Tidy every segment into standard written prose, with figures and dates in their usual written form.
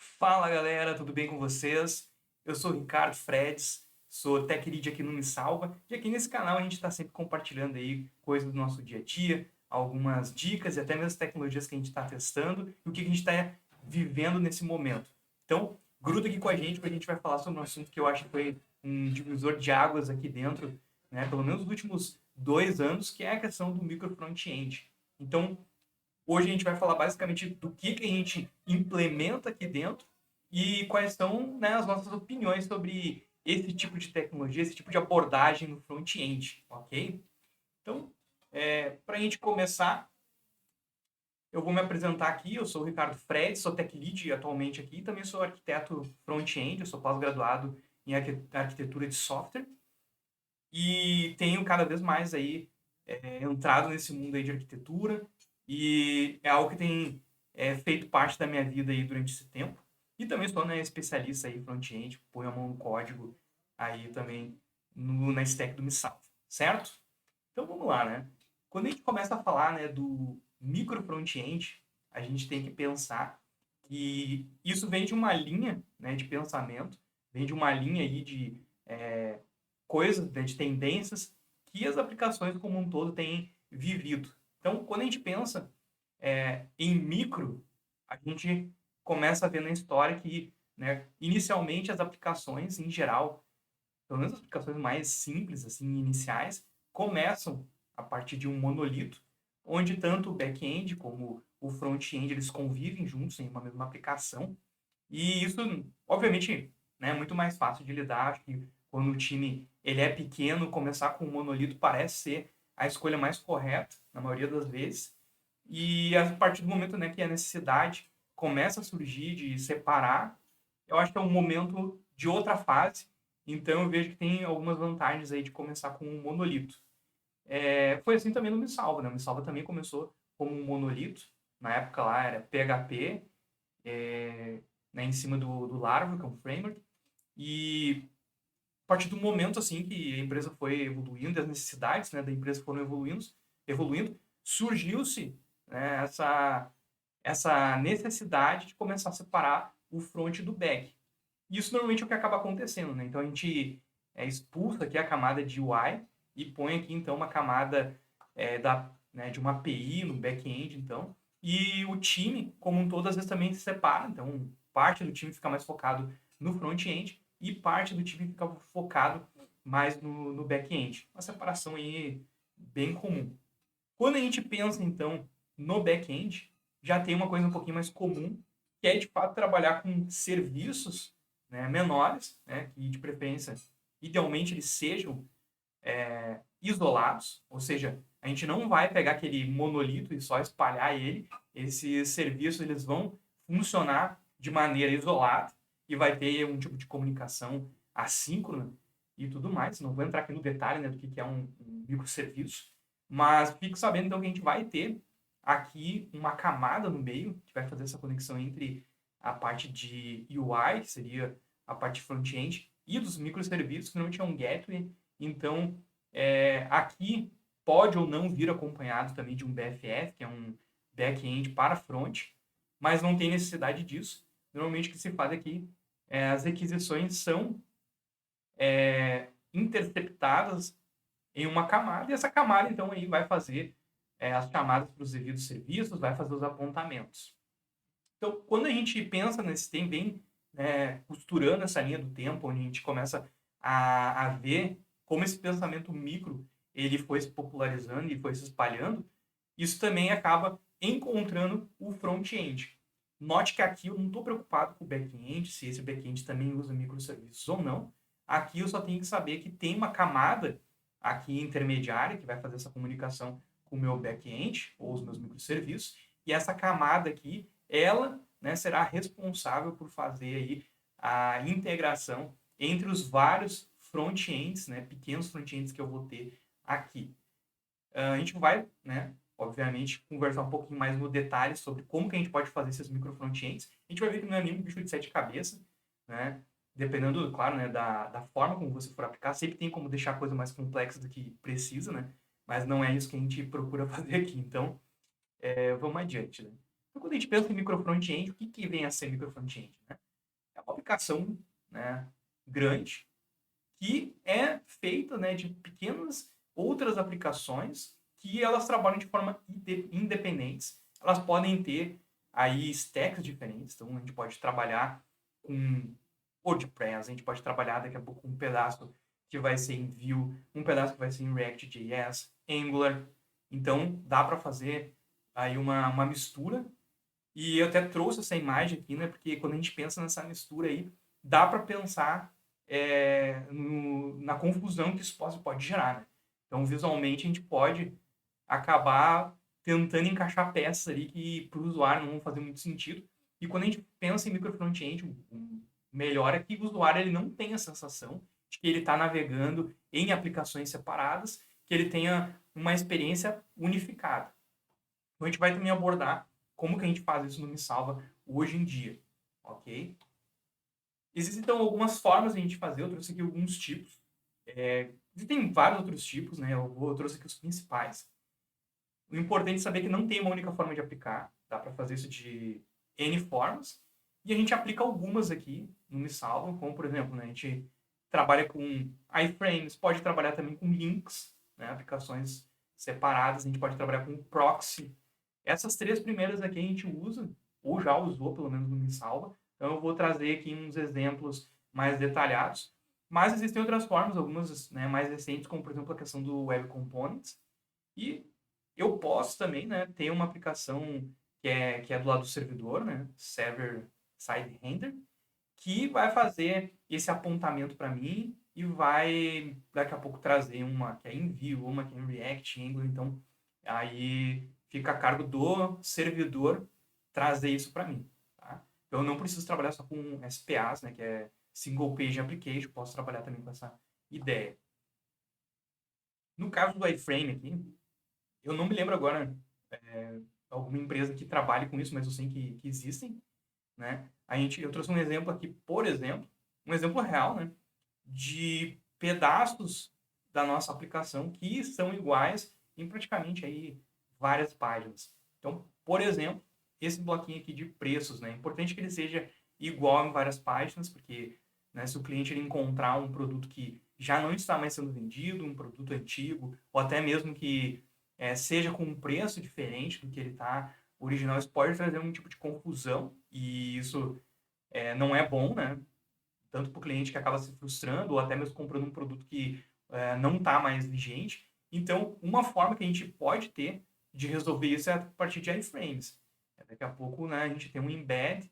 Fala galera, tudo bem com vocês? Eu sou o Ricardo Fredes, sou Tech Lead aqui no Me Salva e aqui nesse canal a gente está sempre compartilhando aí coisas do nosso dia a dia, algumas dicas e até mesmo as tecnologias que a gente está testando e o que a gente está vivendo nesse momento. Então, gruda aqui com a gente porque a gente vai falar sobre um assunto que eu acho que foi um divisor de águas aqui dentro, né, pelo menos nos últimos 2 anos, que é a questão do micro front-end. Então, hoje a gente vai falar basicamente do que a gente implementa aqui dentro e quais são, né, as nossas opiniões sobre esse tipo de tecnologia, esse tipo de abordagem no front-end, ok? Então, para a gente começar, eu vou me apresentar aqui. Eu sou o Ricardo Fred, sou Tech Lead atualmente aqui, também sou arquiteto front-end, eu sou pós-graduado em arquitetura de software e tenho cada vez mais aí entrado nesse mundo aí de arquitetura e é algo que tem feito parte da minha vida aí durante esse tempo. E também sou, né, especialista aí em front-end, ponho a mão no código aí também na stack do MiSalve, certo? Então vamos lá, né? Quando a gente começa a falar, né, do micro front-end, a gente tem que pensar que isso vem de uma linha, né, de pensamento, vem de uma linha aí de coisas, né, de tendências que as aplicações como um todo têm vivido. Então, quando a gente pensa em micro, a gente começa a ver na história que, né, inicialmente as aplicações, em geral, pelo menos as aplicações mais simples, assim, iniciais, começam a partir de um monolito, onde tanto o back-end como o front-end eles convivem juntos em uma mesma aplicação. E isso, obviamente, né, é muito mais fácil de lidar. Acho que quando o time ele é pequeno, começar com um monolito parece ser a escolha mais correta, na maioria das vezes. E a partir do momento, né, que a necessidade começa a surgir de separar, eu acho que é um momento de outra fase. Então eu vejo que tem algumas vantagens aí de começar com um monolito. Foi assim também no Misalva, né? O Misalva também começou como um monolito. Na época lá era PHP, né, em cima do Laravel, que é um framework. E a partir do momento assim que a empresa foi evoluindo, as necessidades, né, da empresa foram evoluindo, surgiu-se, né, essa necessidade de começar a separar o front do back. Isso normalmente é o que acaba acontecendo, né? Então a gente expulsa aqui a camada de UI e põe aqui então uma camada né, de uma API no back-end, então. E o time, como um todo, às vezes também se separa. Então, parte do time fica mais focado no front-end e parte do time fica focado mais no back-end. Uma separação aí bem comum. Quando a gente pensa, então, no back-end, já tem uma coisa um pouquinho mais comum, que é, de fato, trabalhar com serviços, né, menores, né, que, de preferência, idealmente, eles sejam isolados, ou seja, a gente não vai pegar aquele monolito e só espalhar ele. Esses serviços eles vão funcionar de maneira isolada e vai ter um tipo de comunicação assíncrona e tudo mais. Não vou entrar aqui no detalhe, né, do que é um microserviço, mas fique sabendo então que a gente vai ter aqui uma camada no meio que vai fazer essa conexão entre a parte de UI, que seria a parte front-end, e dos microserviços, que normalmente é um gateway. Então, aqui pode ou não vir acompanhado também de um BFF, que é um back-end para front, mas não tem necessidade disso. Normalmente o que se faz aqui as requisições são interceptadas em uma camada, e essa camada então aí vai fazer as chamadas para os devidos serviços, vai fazer os apontamentos. Então, quando a gente pensa nesse tempo, bem costurando essa linha do tempo, onde a gente começa a ver como esse pensamento micro ele foi se popularizando e foi se espalhando, isso também acaba encontrando o front-end. Note que aqui eu não estou preocupado com o back-end, se esse back-end também usa microserviços ou não. Aqui eu só tenho que saber que tem uma camada aqui intermediária que vai fazer essa comunicação com o meu back-end ou os meus microserviços, e essa camada aqui ela, né, será responsável por fazer aí a integração entre os vários front-ends, né, pequenos front-ends que eu vou ter aqui. A gente vai, né, obviamente, conversar um pouquinho mais no detalhe sobre como que a gente pode fazer esses micro front-ends. A gente vai ver que não é nenhum bicho de sete cabeças, né? Dependendo, claro, né, da forma como você for aplicar, sempre tem como deixar a coisa mais complexa do que precisa, né? Mas não é isso que a gente procura fazer aqui. Então, vamos adiante, né? Então, quando a gente pensa em micro front-end, o que vem a ser micro front-end, né? aplicação, né, grande que é feita, né, de pequenas outras aplicações que elas trabalham de forma independentes. Elas podem ter aí stacks diferentes, então a gente pode trabalhar com WordPress, a gente pode trabalhar daqui a pouco com um pedaço que vai ser em Vue, um pedaço que vai ser em React.js, Angular. Então dá para fazer aí uma mistura. E eu até trouxe essa imagem aqui, né, porque quando a gente pensa nessa mistura aí, dá para pensar na confusão que isso pode gerar, né? Então, visualmente, a gente pode acabar tentando encaixar peças ali que para o usuário não vão fazer muito sentido. E quando a gente pensa em micro front-end, o melhor é que o usuário ele não tem a sensação de que ele está navegando em aplicações separadas, que ele tenha uma experiência unificada. Então, a gente vai também abordar como que a gente faz isso no MiSalva hoje em dia, ok? Existem, então, algumas formas de a gente fazer, eu trouxe aqui alguns tipos. Existem vários outros tipos, né? Eu trouxe aqui os principais. O importante é saber que não tem uma única forma de aplicar, dá para fazer isso de N formas, e a gente aplica algumas aqui no MiSalva, como, por exemplo, né, a gente trabalha com iframes, pode trabalhar também com links, né, aplicações separadas, a gente pode trabalhar com proxy. Essas três primeiras aqui a gente usa, ou já usou, pelo menos no MiSalva. Então, eu vou trazer aqui uns exemplos mais detalhados. Mas existem outras formas, algumas, né, mais recentes, como, por exemplo, a questão do Web Components. E eu posso também, né, ter uma aplicação que é do lado do servidor, né, Server Side Render, que vai fazer esse apontamento para mim e vai, daqui a pouco, trazer uma que é em Vue, uma que é em React, Angular. Então, aí fica a cargo do servidor trazer isso para mim. Tá? Então, eu não preciso trabalhar só com SPAs, né, que é Single Page Application, posso trabalhar também com essa ideia. No caso do iframe aqui, eu não me lembro agora alguma empresa que trabalhe com isso, mas eu sei que existem, né? Eu trouxe um exemplo aqui, por exemplo, um exemplo real, né, de pedaços da nossa aplicação que são iguais em praticamente aí várias páginas. Então, por exemplo, esse bloquinho aqui de preços, né? É importante que ele seja igual em várias páginas, porque, né, se o cliente ele encontrar um produto que já não está mais sendo vendido, um produto antigo, ou até mesmo que seja com um preço diferente do que ele está original, isso pode trazer um tipo de confusão, e isso não é bom, né? Tanto para o cliente que acaba se frustrando, ou até mesmo comprando um produto que não está mais vigente. Então, uma forma que a gente pode ter de resolver isso é a partir de iframes. Daqui a pouco, né, a gente tem um embed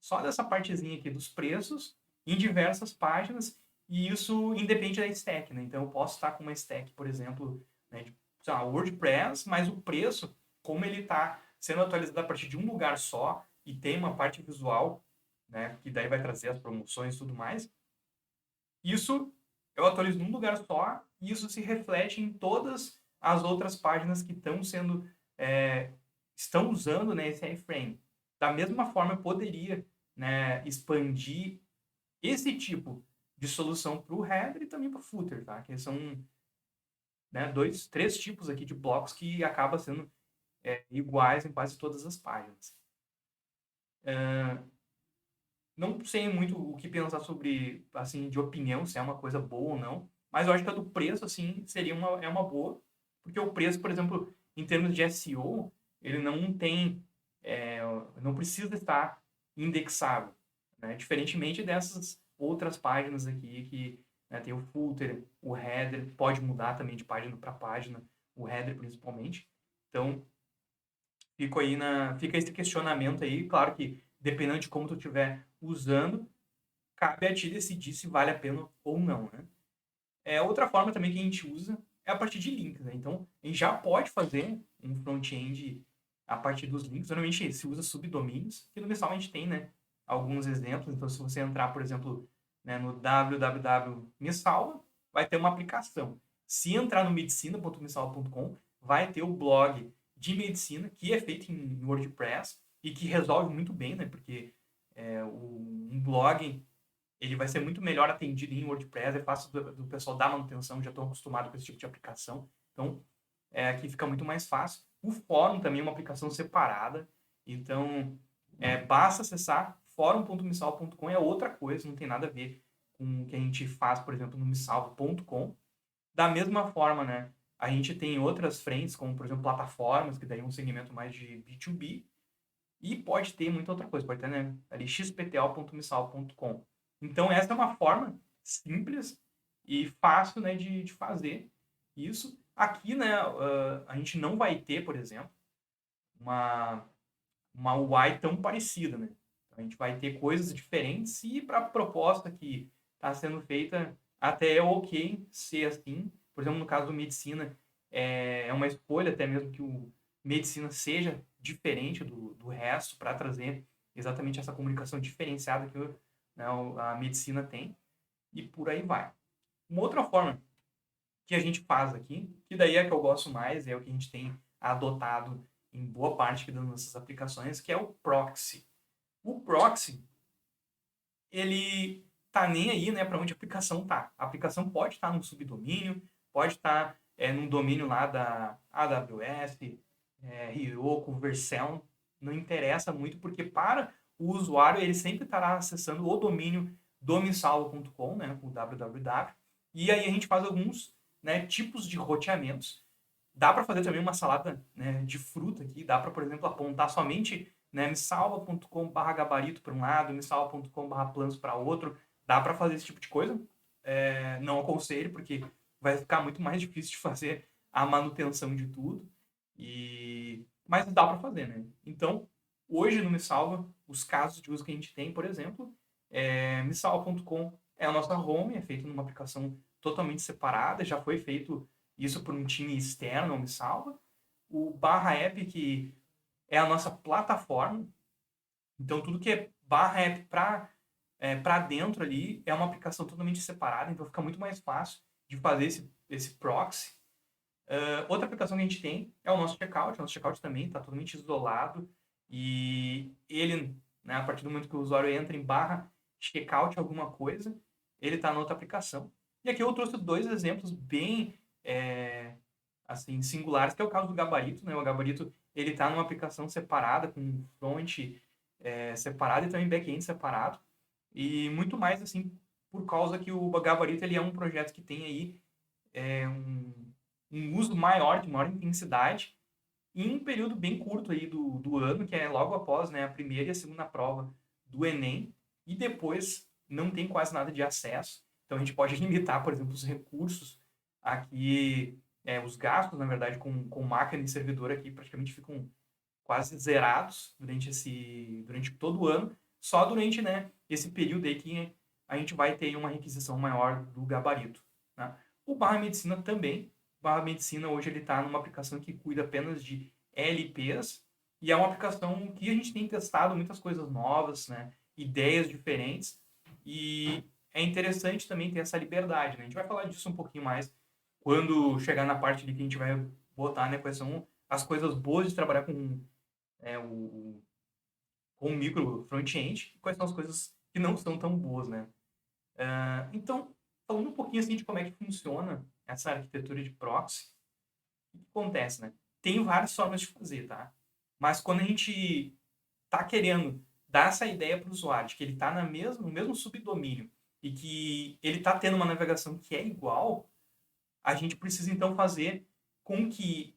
só dessa partezinha aqui dos preços em diversas páginas, e isso independe da stack, né? Então, eu posso estar com uma stack, por exemplo, né, de WordPress, mas o preço, como ele está sendo atualizado a partir de um lugar só e tem uma parte visual, né, que daí vai trazer as promoções e tudo mais, isso eu atualizo num lugar só e isso se reflete em todas as outras páginas que estão usando, né, esse iframe. Da mesma forma, eu poderia, né, expandir esse tipo de solução para o header e também para o footer, tá? Que são, né, três tipos aqui de blocos que acabam sendo iguais em quase todas as páginas. Não sei muito o que pensar sobre, assim, de opinião, se é uma coisa boa ou não, mas eu acho que a do preço, assim, é uma boa, porque o preço, por exemplo, em termos de SEO, ele não tem, não precisa estar indexável, né? Diferentemente dessas outras páginas aqui que, né, tem o footer, o header, pode mudar também de página para página, o header principalmente. Então, fica esse questionamento aí, claro que dependendo de como tu estiver usando, cabe a ti decidir se vale a pena ou não, né? Outra forma também que a gente usa é a partir de links, né? Então, a gente já pode fazer um front-end a partir dos links. Normalmente se usa subdomínios, que no Mistral a gente tem, né, alguns exemplos. Então, se você entrar, por exemplo, né, no www.misalva, vai ter uma aplicação. Se entrar no medicina.misalva.com, vai ter o blog de medicina, que é feito em WordPress e que resolve muito bem, né? Porque um blog ele vai ser muito melhor atendido em WordPress, é fácil do pessoal dar manutenção, já estão acostumados com esse tipo de aplicação. Então, aqui fica muito mais fácil. O fórum também é uma aplicação separada, então basta acessar fórum.misalvo.com é outra coisa, não tem nada a ver com o que a gente faz, por exemplo, no misalvo.com. Da mesma forma, né, a gente tem outras frentes, como, por exemplo, plataformas, que daí é um segmento mais de B2B, e pode ter muita outra coisa, pode ter, né, ali xpto.misalvo.com. Então, essa é uma forma simples e fácil, né, de fazer isso. Aqui, né, a gente não vai ter, por exemplo, uma, uma UI tão parecida, né? Então, a gente vai ter coisas diferentes e para a proposta que está sendo feita, até é ok ser assim. Por exemplo, no caso do medicina, é uma escolha até mesmo que o medicina seja diferente do resto para trazer exatamente essa comunicação diferenciada que né, a medicina tem e por aí vai. Uma outra forma que a gente faz aqui, que daí é que eu gosto mais, é o que a gente tem adotado em boa parte das nossas aplicações, que é o proxy. O proxy, ele tá nem aí, né, para onde a aplicação tá. A aplicação pode estar num subdomínio, pode estar num domínio lá da AWS, Heroku, Vercel, não interessa muito, porque para o usuário ele sempre estará acessando o domínio domisalvo.com, né, o www, e aí a gente faz alguns, né, tipos de roteamentos. Dá para fazer também uma salada, né, de fruta aqui, dá para, por exemplo, apontar somente, né, misalva.com/gabarito para um lado, misalva.com/planos para outro. Dá para fazer esse tipo de coisa. Não aconselho, porque vai ficar muito mais difícil de fazer a manutenção de tudo. Mas dá para fazer, né? Então, hoje no Misalva, os casos de uso que a gente tem, por exemplo, misalva.com é a nossa home, é feito numa aplicação totalmente separada, já foi feito isso por um time externo ao Misalva. O Barra App, que é a nossa plataforma. Então, tudo que é Barra App para dentro ali é uma aplicação totalmente separada, então fica muito mais fácil de fazer esse proxy. Outra aplicação que a gente tem é o nosso checkout. O nosso checkout também está totalmente isolado e ele, né, a partir do momento que o usuário entra em barra checkout alguma coisa, ele está na outra aplicação. E aqui eu trouxe dois exemplos bem assim, singulares, que é o caso do Gabarito, né? O Gabarito, ele está numa aplicação separada, com front separado e também back-end separado. E muito mais, assim, por causa que o Gabarito, ele é um projeto que tem aí um uso maior, de maior intensidade, em um período bem curto aí do ano, que é logo após, né, a primeira e a segunda prova do Enem, e depois não tem quase nada de acesso. Então a gente pode limitar, por exemplo, os recursos aqui, os gastos, na verdade, com máquina e servidor aqui praticamente ficam quase zerados durante todo o ano, só durante, né, esse período aí que a gente vai ter uma requisição maior do gabarito. Né? O Barra Medicina também. O Barra Medicina hoje ele está numa aplicação que cuida apenas de LPs e é uma aplicação que a gente tem testado muitas coisas novas, né, ideias diferentes, e é interessante também ter essa liberdade. Né? A gente vai falar disso um pouquinho mais quando chegar na parte ali que a gente vai botar, né, quais são as coisas boas de trabalhar com o micro front-end e quais são as coisas que não são tão boas, né? Então, falando um pouquinho assim de como é que funciona essa arquitetura de proxy, o que acontece, né? Tem várias formas de fazer, tá? Mas quando a gente está querendo dar essa ideia para o usuário de que ele está no mesmo subdomínio e que ele está tendo uma navegação que é igual, a gente precisa então fazer com que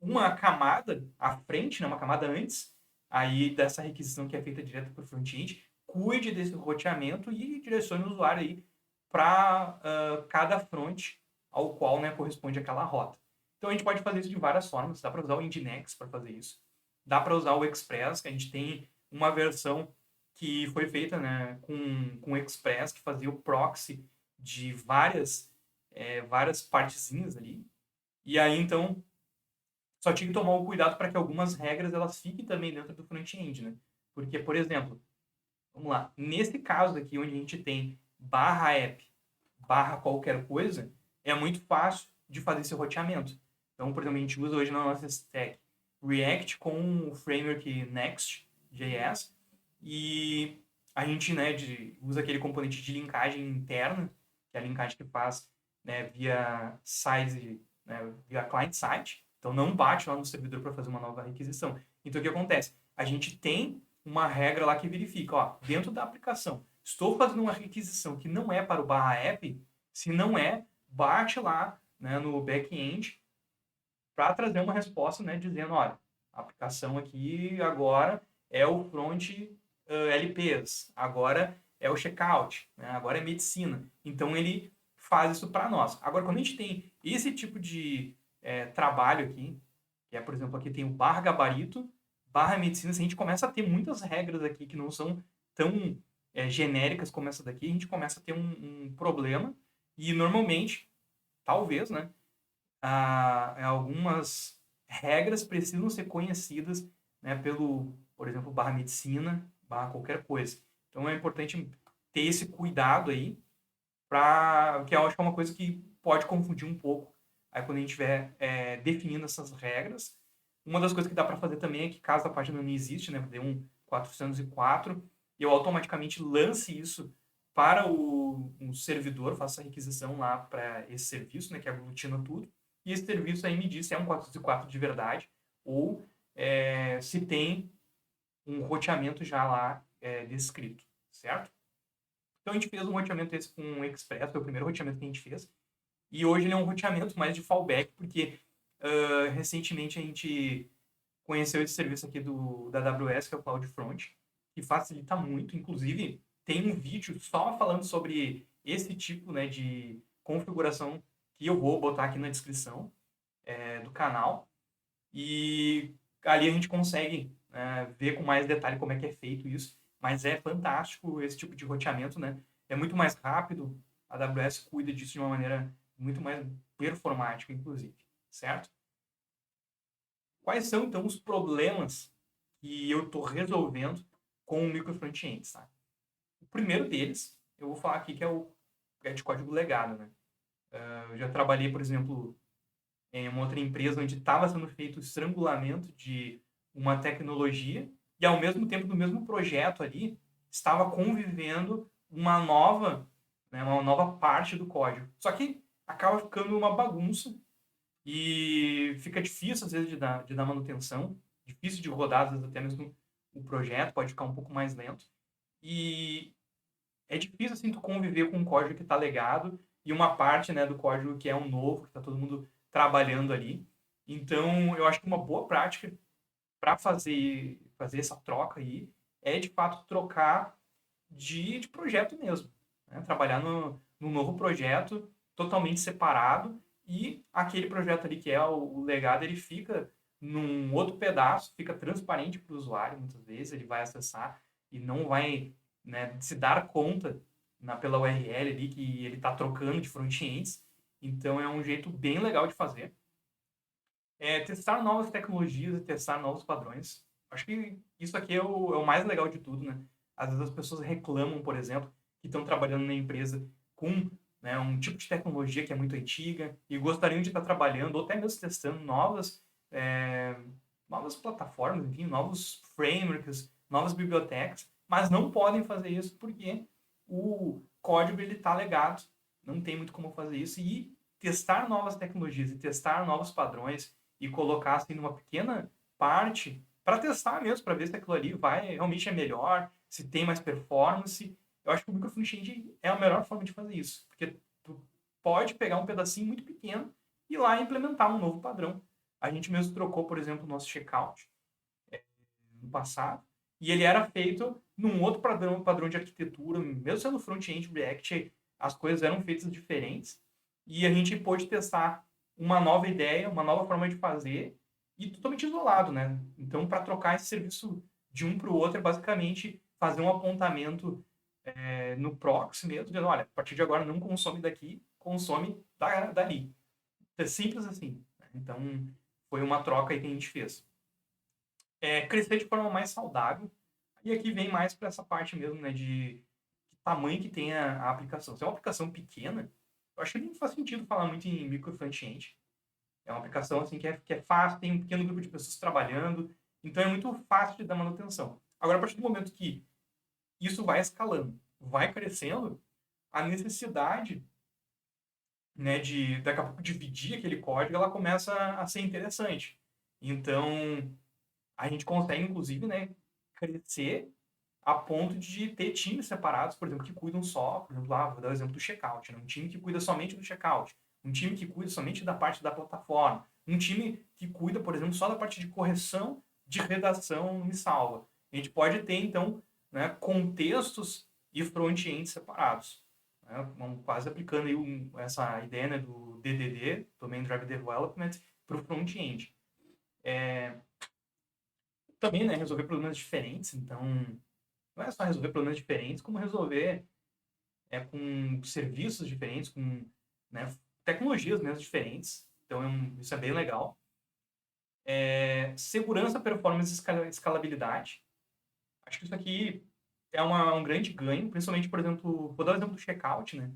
uma camada à frente, né, uma camada antes, aí dessa requisição que é feita direto para o front-end, cuide desse roteamento e direcione o usuário aí para cada front ao qual, né, corresponde aquela rota. Então a gente pode fazer isso de várias formas. Dá para usar o Nginx para fazer isso. Dá para usar o Express, que a gente tem uma versão que foi feita, né, com o Express, que fazia o proxy de várias partezinhas ali. E aí, então, só tinha que tomar o cuidado para que algumas regras elas fiquem também dentro do front-end, né? Porque, por exemplo, vamos lá, nesse caso aqui onde a gente tem barra app, barra qualquer coisa, é muito fácil de fazer esse roteamento. Então, por exemplo, a gente usa hoje na nossa stack React com o framework Next.js e a gente, né, usa aquele componente de linkagem interna, que é a linkagem que faz, né, via site, né, via client-side. Então, não bate lá no servidor para fazer uma nova requisição. Então, o que acontece? A gente tem uma regra lá que verifica, ó, dentro da aplicação, estou fazendo uma requisição que não é para o barra app, se não é, bate lá, né, no back-end para trazer uma resposta, né, dizendo, olha, a aplicação aqui agora é o front LPs, agora é o checkout, né, agora é medicina. Então ele faz isso para nós. Agora, quando a gente tem esse tipo de trabalho aqui, que é, por exemplo, aqui tem o barra gabarito, barra medicina, se a gente começa a ter muitas regras aqui que não são tão genéricas como essa daqui, a gente começa a ter um problema e normalmente, talvez, né, algumas regras precisam ser conhecidas, né, por exemplo, barra medicina, barra qualquer coisa. Então é importante ter esse cuidado aí, que eu acho que é uma coisa que pode confundir um pouco aí quando a gente estiver definindo essas regras. Uma das coisas que dá para fazer também é que, caso a página não existe, né, dê um 404, eu automaticamente lance isso para um servidor, faça a requisição lá para esse serviço, né, que aglutina tudo, e esse serviço aí me diz se é um 404 de verdade ou se tem um roteamento já lá descrito, certo? Então a gente fez um roteamento esse com o Express, foi o primeiro roteamento que a gente fez, e hoje ele é um roteamento mais de fallback, porque recentemente a gente conheceu esse serviço aqui da AWS, que é o CloudFront, que facilita muito. Inclusive, tem um vídeo só falando sobre esse tipo, né, de configuração que eu vou botar aqui na descrição do canal. E ali a gente consegue ver com mais detalhe como é que é feito isso. Mas é fantástico esse tipo de roteamento, né? É muito mais rápido. A AWS cuida disso de uma maneira muito mais performática, inclusive. Certo? Quais são, então, os problemas que eu estou resolvendo com o micro frontend, tá? O primeiro deles, eu vou falar aqui que é de código legado, né? Eu já trabalhei, por exemplo, em uma outra empresa onde estava sendo feito o estrangulamento de uma tecnologia e, ao mesmo tempo, no mesmo projeto ali, estava convivendo uma nova parte do código. Só que acaba ficando uma bagunça e fica difícil, às vezes, de dar manutenção, difícil de rodar, às vezes, até mesmo o projeto pode ficar um pouco mais lento. E é difícil, assim, tu conviver com um código que está legado e uma parte, né, do código que é um novo, que está todo mundo trabalhando ali. Então, eu acho que uma boa prática para fazer essa troca aí é, de fato, trocar de projeto mesmo, né? Trabalhar no novo projeto totalmente separado e aquele projeto ali que é o legado, ele fica num outro pedaço, fica transparente para o usuário, muitas vezes, ele vai acessar e não vai, né, se dar conta pela URL ali que ele está trocando de front-ends. Então é um jeito bem legal de fazer. Testar novas tecnologias e testar novos padrões. Acho que isso aqui é o mais legal de tudo, né? Às vezes as pessoas reclamam, por exemplo, que estão trabalhando na empresa com, né, um tipo de tecnologia que é muito antiga e gostariam de estar trabalhando ou até mesmo testando novas plataformas, enfim, novos frameworks, novas bibliotecas, mas não podem fazer isso porque o código ele está legado, não tem muito como fazer isso, e testar novas tecnologias e testar novos padrões e colocar assim numa pequena parte para testar mesmo, para ver se aquilo ali realmente é melhor, se tem mais performance. Eu acho que o micro frontend é a melhor forma de fazer isso, porque tu pode pegar um pedacinho muito pequeno e ir lá implementar um novo padrão. A gente mesmo trocou, por exemplo, o nosso checkout no passado, e ele era feito num outro padrão de arquitetura, mesmo sendo front-end React, as coisas eram feitas diferentes, e a gente pôde testar uma nova ideia, uma nova forma de fazer, e totalmente isolado, né? Então, para trocar esse serviço de um para o outro, é basicamente fazer um apontamento no proxy mesmo, dizendo, olha, a partir de agora não consome daqui, consome dali. É simples assim. Né? Então, foi uma troca aí que a gente fez. Crescer de forma mais saudável. E aqui vem mais para essa parte mesmo, né, de tamanho que tem a aplicação. Se é uma aplicação pequena, eu acho que nem faz sentido falar muito em micro front-end. É uma aplicação assim que é fácil, tem um pequeno grupo de pessoas trabalhando, então é muito fácil de dar manutenção. Agora, a partir do momento que isso vai escalando, vai crescendo, a necessidade, né, de daqui a pouco dividir aquele código, ela começa a ser interessante. Então, a gente consegue, inclusive, né, crescer a ponto de ter times separados, por exemplo, que cuidam só, por exemplo, vou dar o exemplo do checkout, né? Um time que cuida somente do checkout, um time que cuida somente da parte da plataforma, um time que cuida, por exemplo, só da parte de correção de redação no Missalva. A gente pode ter, então, né, contextos e front-ends separados. Né? Vamos quase aplicando aí essa ideia, né, do DDD, Domain Driven Development, para o front-end. Também, né, resolver problemas diferentes, então não é só resolver problemas diferentes, como resolver com serviços diferentes, com, né, tecnologias mesmo diferentes. Então, isso é bem legal. Segurança, performance e escalabilidade. Acho que isso aqui é um grande ganho, principalmente, por exemplo, vou dar o exemplo do checkout, né?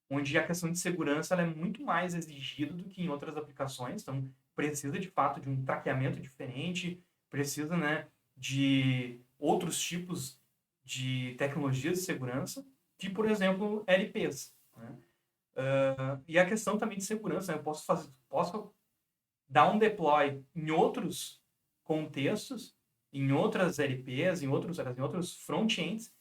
Onde a questão de segurança ela é muito mais exigida do que em outras aplicações. Então, precisa, de fato, de um traqueamento diferente, precisa, né, de outros tipos de tecnologias de segurança, que, por exemplo, LPs. Né? E a questão também de segurança, né? Eu posso dar um deploy em outros contextos, em outras LPs, em outros front-ends,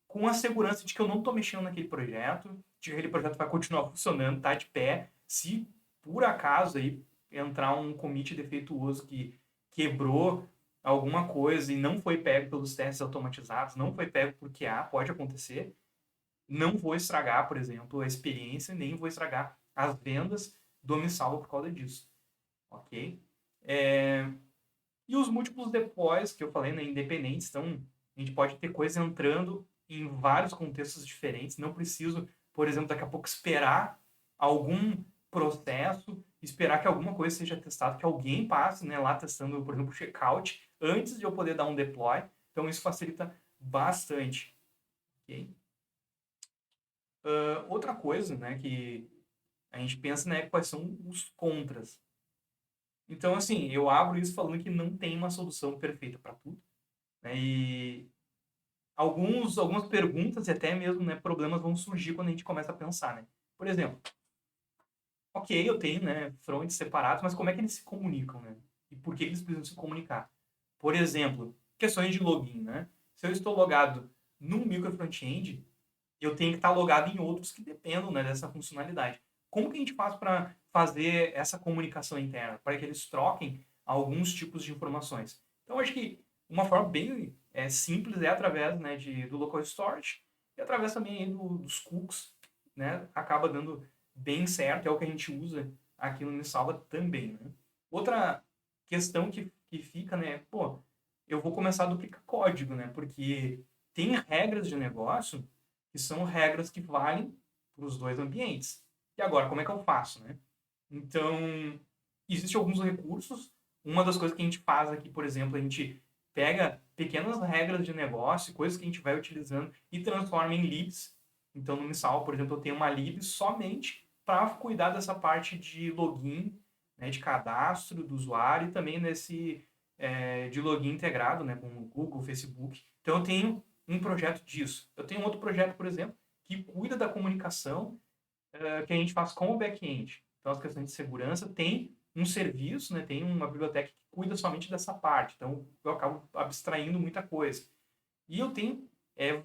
com a segurança de que eu não estou mexendo naquele projeto, de que aquele projeto vai continuar funcionando, tá de pé. Se por acaso aí entrar um commit defeituoso que quebrou alguma coisa e não foi pego pelos testes automatizados, não foi pego por QA, pode acontecer, não vou estragar, por exemplo, a experiência, nem vou estragar as vendas do Missalva por causa disso. Ok? E os múltiplos deploys que eu falei, né, independentes, então a gente pode ter coisa entrando em vários contextos diferentes. Não preciso, por exemplo, daqui a pouco esperar algum processo, esperar que alguma coisa seja testada, que alguém passe, né, lá testando, por exemplo, o checkout, antes de eu poder dar um deploy. Então isso facilita bastante. Okay? Outra coisa, né, que a gente pensa, né, quais são os contras. Então, assim, eu abro isso falando que não tem uma solução perfeita para tudo. Né? E algumas perguntas e até mesmo, né, problemas vão surgir quando a gente começa a pensar. Né? Por exemplo, ok, eu tenho, né, fronts separados, mas como é que eles se comunicam? Né? E por que eles precisam se comunicar? Por exemplo, questões de login. Né? Se eu estou logado num micro front-end, eu tenho que estar logado em outros que dependam, né, dessa funcionalidade. Como que a gente faz para fazer essa comunicação interna, para que eles troquem alguns tipos de informações? Então, acho que uma forma bem simples é através, né, do local storage e através também aí dos cookies, né, acaba dando bem certo, é o que a gente usa aqui no Missalva também. Né? Outra questão que fica, né, pô, eu vou começar a duplicar código, né, porque tem regras de negócio que são regras que valem para os dois ambientes. E agora, como é que eu faço, né? Então, existem alguns recursos. Uma das coisas que a gente faz aqui, por exemplo, a gente pega pequenas regras de negócio, coisas que a gente vai utilizando e transforma em libs. Então, no Missal, por exemplo, eu tenho uma lib somente para cuidar dessa parte de login, né, de cadastro do usuário e também de login integrado, né, com o Google, Facebook. Então, eu tenho um projeto disso. Eu tenho outro projeto, por exemplo, que cuida da comunicação que a gente faz com o back-end. Então, as questões de segurança tem um serviço, né, tem uma biblioteca que cuida somente dessa parte. Então, eu acabo abstraindo muita coisa. E eu tenho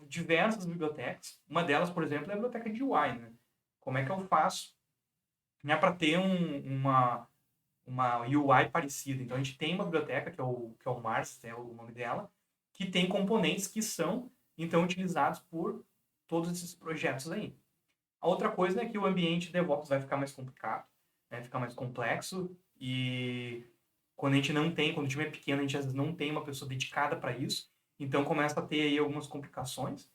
diversas bibliotecas. Uma delas, por exemplo, é a biblioteca de UI. Né? Como é que eu faço para ter uma UI parecida? Então, a gente tem uma biblioteca, que é o Mars, é o nome dela, que tem componentes que são, então, utilizados por todos esses projetos aí. A outra coisa é que o ambiente DevOps vai ficar mais complicado, vai ficar mais complexo e quando a gente não tem, quando o time é pequeno, a gente às vezes não tem uma pessoa dedicada para isso, então começa a ter aí algumas complicações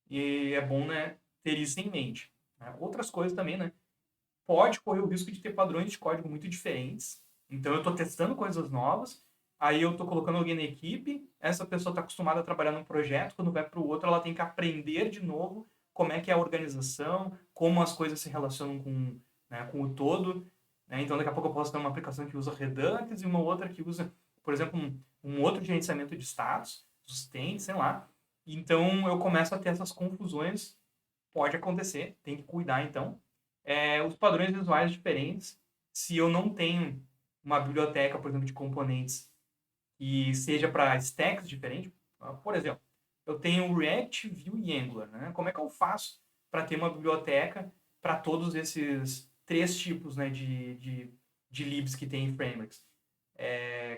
e é bom, né, ter isso em mente. Né? Outras coisas também, né, pode correr o risco de ter padrões de código muito diferentes, então eu estou testando coisas novas, aí eu estou colocando alguém na equipe, essa pessoa está acostumada a trabalhar num projeto, quando vai para o outro ela tem que aprender de novo como é que é a organização, como as coisas se relacionam com o todo. Né? Então, daqui a pouco eu posso ter uma aplicação que usa Redux e uma outra que usa, por exemplo, um outro gerenciamento de status, Sustain, sei lá. Então, eu começo a ter essas confusões. Pode acontecer, tem que cuidar, então. Os padrões visuais diferentes. Se eu não tenho uma biblioteca, por exemplo, de componentes e seja para stacks diferentes, Por exemplo, eu tenho React, Vue e Angular, né? Como é que eu faço para ter uma biblioteca para todos esses três tipos, né, de libs que tem em frameworks?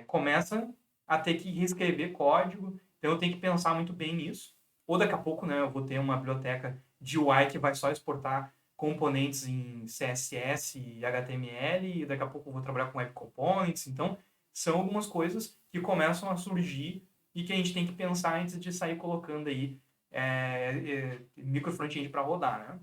Começa a ter que reescrever código, então eu tenho que pensar muito bem nisso. Ou daqui a pouco, né, eu vou ter uma biblioteca de UI que vai só exportar componentes em CSS e HTML, e daqui a pouco eu vou trabalhar com Web Components. Então, são algumas coisas que começam a surgir e que a gente tem que pensar antes de sair colocando aí micro front-end para rodar, né?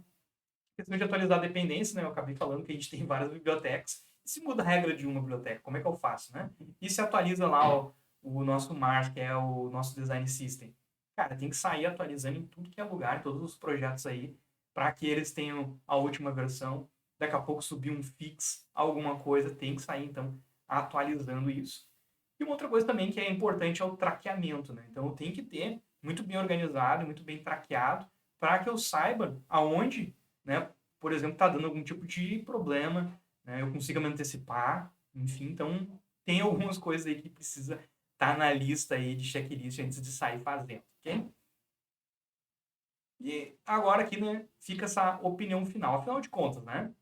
Questão de atualizar a dependência, né? Eu acabei falando que a gente tem várias bibliotecas. E se muda a regra de uma biblioteca, como é que eu faço, né? E se atualiza lá o nosso Mars, que é o nosso design system. Cara, tem que sair atualizando em tudo que é lugar, em todos os projetos aí, para que eles tenham a última versão. Daqui a pouco subir um fix, alguma coisa, tem que sair, então, atualizando isso. E uma outra coisa também que é importante é o traqueamento, né? Então, eu tenho que ter muito bem organizado, muito bem traqueado, para que eu saiba aonde, né, por exemplo, está dando algum tipo de problema, né, eu consiga me antecipar, enfim. Então, tem algumas coisas aí que precisa estar na lista aí de checklist antes de sair fazendo, ok? E agora aqui, né, fica essa opinião final. Afinal de contas, né,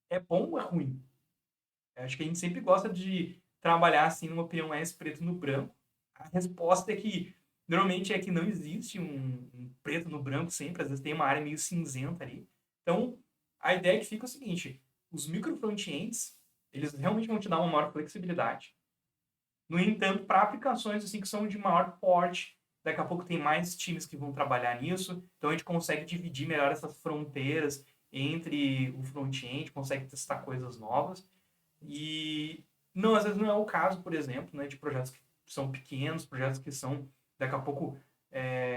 é bom ou é ruim? Eu acho que a gente sempre gosta de trabalhar assim numa opinião mais preto no branco. A resposta é que normalmente é que não existe um preto no branco sempre, às vezes tem uma área meio cinzenta ali. Então, a ideia que fica é o seguinte: os micro frontends, eles realmente vão te dar uma maior flexibilidade. No entanto, para aplicações assim que são de maior porte, daqui a pouco tem mais times que vão trabalhar nisso, então a gente consegue dividir melhor essas fronteiras entre o front-end, consegue testar coisas novas. E não, às vezes não é o caso, por exemplo, né, de projetos que são pequenos, projetos que são daqui a pouco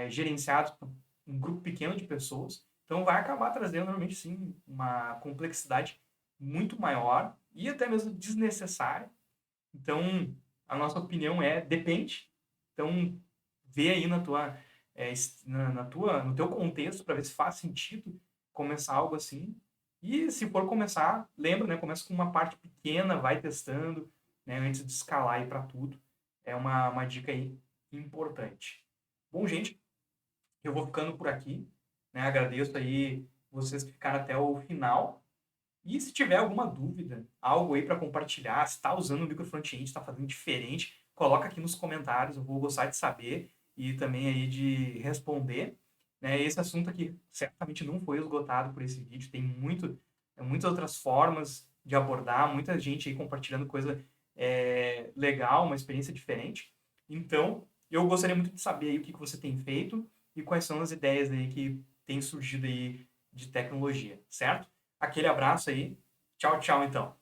gerenciados por um grupo pequeno de pessoas. Então vai acabar trazendo normalmente sim uma complexidade muito maior e até mesmo desnecessária. Então a nossa opinião é depende. Então vê aí no teu contexto para ver se faz sentido começar algo assim. E se for começar, lembra, né? Começa com uma parte pequena, vai testando, né? Antes de escalar aí para tudo. É uma dica aí importante. Bom, gente, eu vou ficando por aqui, né? Agradeço aí vocês que ficaram até o final. E se tiver alguma dúvida, algo aí para compartilhar, se está usando o micro front-end, está fazendo diferente, coloca aqui nos comentários, eu vou gostar de saber e também aí de responder. Né? Esse assunto aqui certamente não foi esgotado por esse vídeo, tem muitas outras formas de abordar, muita gente aí compartilhando coisa legal, uma experiência diferente. Então, eu gostaria muito de saber aí o que você tem feito e quais são as ideias aí que têm surgido aí de tecnologia, certo? Aquele abraço aí. Tchau, tchau, então.